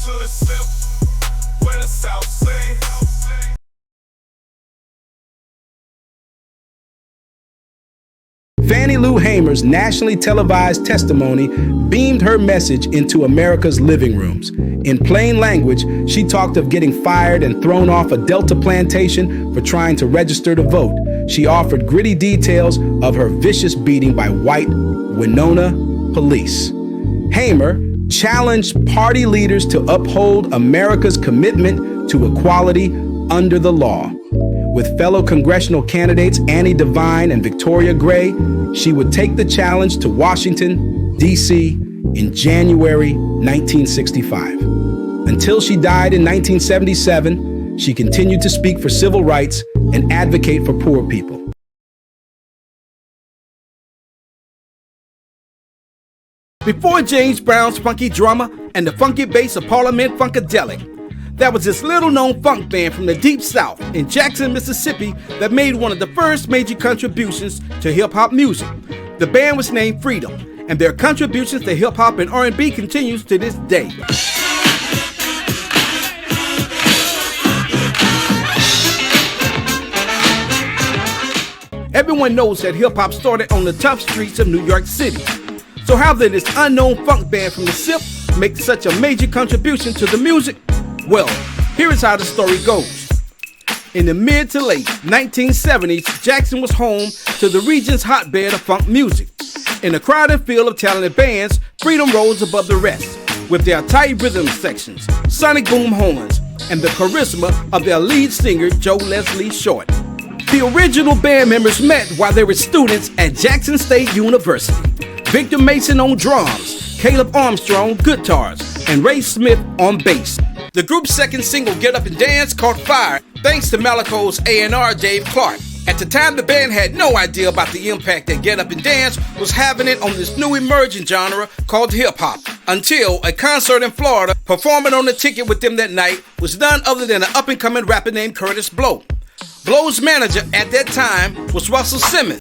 to the slip, where the South sings. Fannie Lou Hamer's nationally televised testimony beamed her message into America's living rooms. In plain language, she talked of getting fired and thrown off a Delta plantation for trying to register to vote. She offered gritty details of her vicious beating by white Winona police. Hamer challenged party leaders to uphold America's commitment to equality under the law. With fellow congressional candidates Annie Devine and Victoria Gray, she would take the challenge to Washington, D.C. in January 1965. Until she died in 1977, she continued to speak for civil rights and advocate for poor people. Before James Brown's funky drummer and the funky bass of Parliament Funkadelic, there was this little-known funk band from the Deep South in Jackson, Mississippi that made one of the first major contributions to hip-hop music. The band was named Freedom, and their contributions to hip-hop and R&B continues to this day. Everyone knows that hip-hop started on the tough streets of New York City. So how did this unknown funk band from the SIP make such a major contribution to the music? Well, here is how the story goes. In the mid to late 1970s, Jackson was home to the region's hotbed of funk music. In a crowded field of talented bands, Freedom rose above the rest, with their tight rhythm sections, sonic boom horns, and the charisma of their lead singer, Joe Leslie Short. The original band members met while they were students at Jackson State University. Victor Mason on drums, Caleb Armstrong guitars, and Ray Smith on bass. The group's second single, Get Up and Dance, caught fire thanks to Malaco's A&R Dave Clark. At the time, the band had no idea about the impact that Get Up and Dance was having it on this new emerging genre called hip-hop, until a concert in Florida performing on the ticket with them that night was none other than an up-and-coming rapper named Curtis Blow. Blow's manager at that time was Russell Simmons.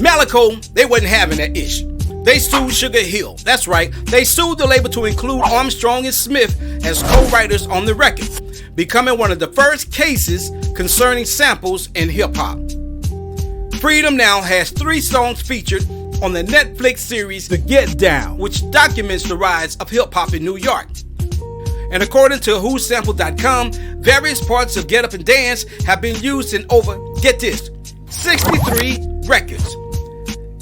Malaco, they wasn't having that issue. They sued Sugar Hill. That's right, they sued the label to include Armstrong and Smith as co-writers on the record, becoming one of the first cases concerning samples in hip-hop. Freedom now has 3 songs featured on the Netflix series The Get Down, which documents the rise of hip-hop in New York. And according to WhoSampled.com, various parts of Get Up and Dance have been used in over, get this, 63 records,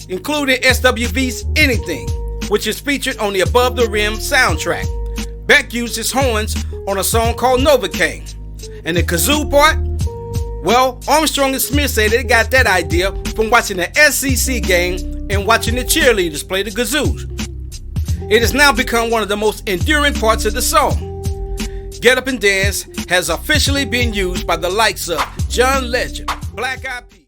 including SWV's Anything, which is featured on the Above the Rim soundtrack. Beck used his horns on a song called Novocaine. And the kazoo part? Well, Armstrong and Smith say they got that idea from watching the SEC game and watching the cheerleaders play the kazoos. It has now become one of the most enduring parts of the song. Get Up and Dance has officially been used by the likes of John Legend, Black Eyed Peas.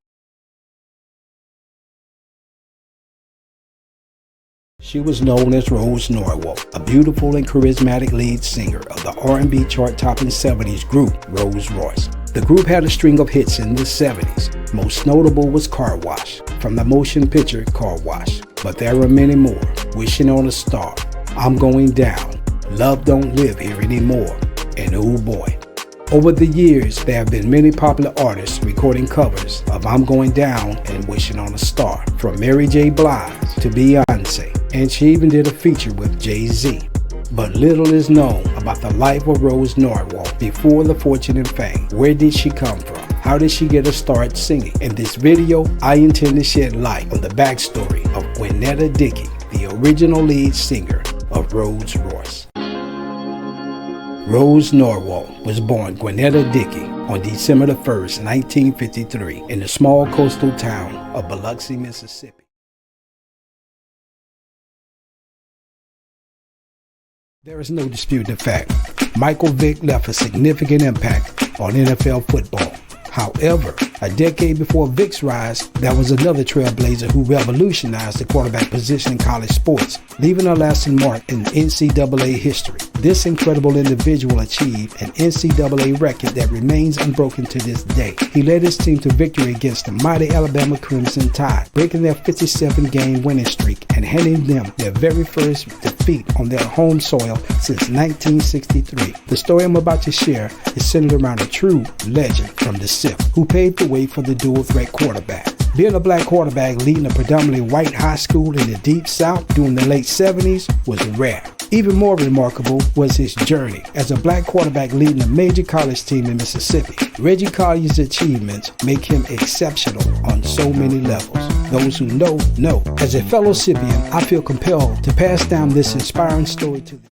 She was known as Rose Norwalk, a beautiful and charismatic lead singer of the R&B chart-topping 70s group Rolls Royce. The group had a string of hits in the 70s. Most notable was Car Wash, from the motion picture Car Wash. But there were many more: Wishing on a Star, I'm Going Down, Love Don't Live Here Anymore, and Oh Boy. Over the years, there have been many popular artists recording covers of I'm Going Down and Wishing on a Star, from Mary J. Blige to Beyonce, and she even did a feature with Jay-Z. But little is known about the life of Rose Norwalk before the fortune and fame. Where did she come from? How did she get a start singing? In this video, I intend to shed light on the backstory of Gwen Dickey, the original lead singer of Rolls Royce. Rose Norwalk was born Gwen Dickey on December 1st, 1953, in the small coastal town of Biloxi, Mississippi. There is no disputing the fact Michael Vick left a significant impact on NFL football. However, a decade before Vick's rise, there was another trailblazer who revolutionized the quarterback position in college sports, leaving a lasting mark in NCAA history. This incredible individual achieved an NCAA record that remains unbroken to this day. He led his team to victory against the mighty Alabama Crimson Tide, breaking their 57-game winning streak and handing them their very first feet on their home soil since 1963. The story I'm about to share is centered around a true legend from the SIP who paved the way for the dual threat quarterback. Being a black quarterback leading a predominantly white high school in the Deep South during the late 70s was rare. Even more remarkable was his journey as a black quarterback leading a major college team in Mississippi. Reggie Collier's achievements make him exceptional on so many levels. Those who know. As a fellow Sipian, I feel compelled to pass down this inspiring story to them.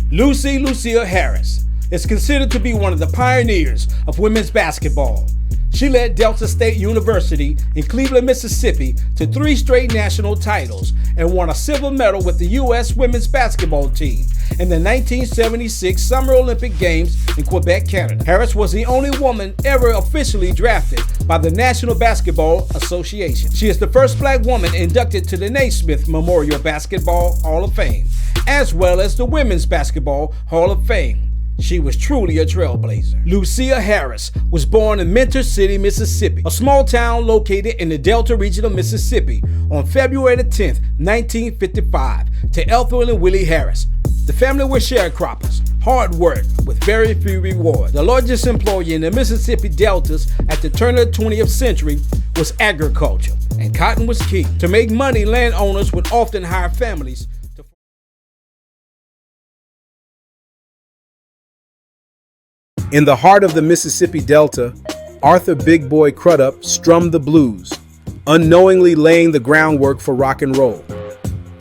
Lusia Harris is considered to be one of the pioneers of women's basketball. She led Delta State University in Cleveland, Mississippi to 3 straight national titles and won a silver medal with the U.S. women's basketball team in the 1976 Summer Olympic Games in Quebec, Canada. Harris was the only woman ever officially drafted by the National Basketball Association. She is the first black woman inducted to the Naismith Memorial Basketball Hall of Fame, as well as the Women's Basketball Hall of Fame. She was truly a trailblazer. Lusia Harris was born in Mentor City, Mississippi, a small town located in the Delta region of Mississippi, on February 10, 1955, to Ethel and Willie Harris. The family were sharecroppers, hard work with very few rewards. The largest employer in the Mississippi Deltas at the turn of the 20th century was agriculture, and cotton was key. To make money, landowners would often hire families. In the heart of the Mississippi Delta, Arthur Big Boy Crudup strummed the blues, unknowingly laying the groundwork for rock and roll.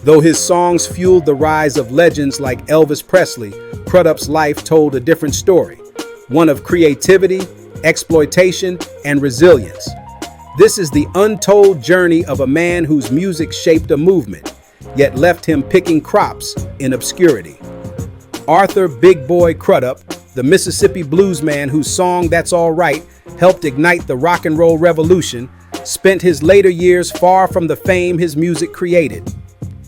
Though his songs fueled the rise of legends like Elvis Presley, Crudup's life told a different story, one of creativity, exploitation, and resilience. This is the untold journey of a man whose music shaped a movement, yet left him picking crops in obscurity. Arthur Big Boy Crudup, the Mississippi blues man whose song That's All Right helped ignite the rock and roll revolution, spent his later years far from the fame his music created.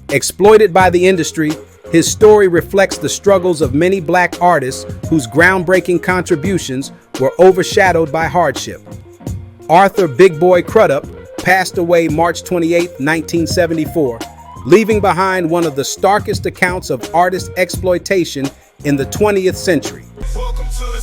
Exploited by the industry, his story reflects the struggles of many black artists whose groundbreaking contributions were overshadowed by hardship. Arthur Big Boy Crudup passed away March 28, 1974, leaving behind one of the starkest accounts of artist exploitation in the 20th century. Welcome to the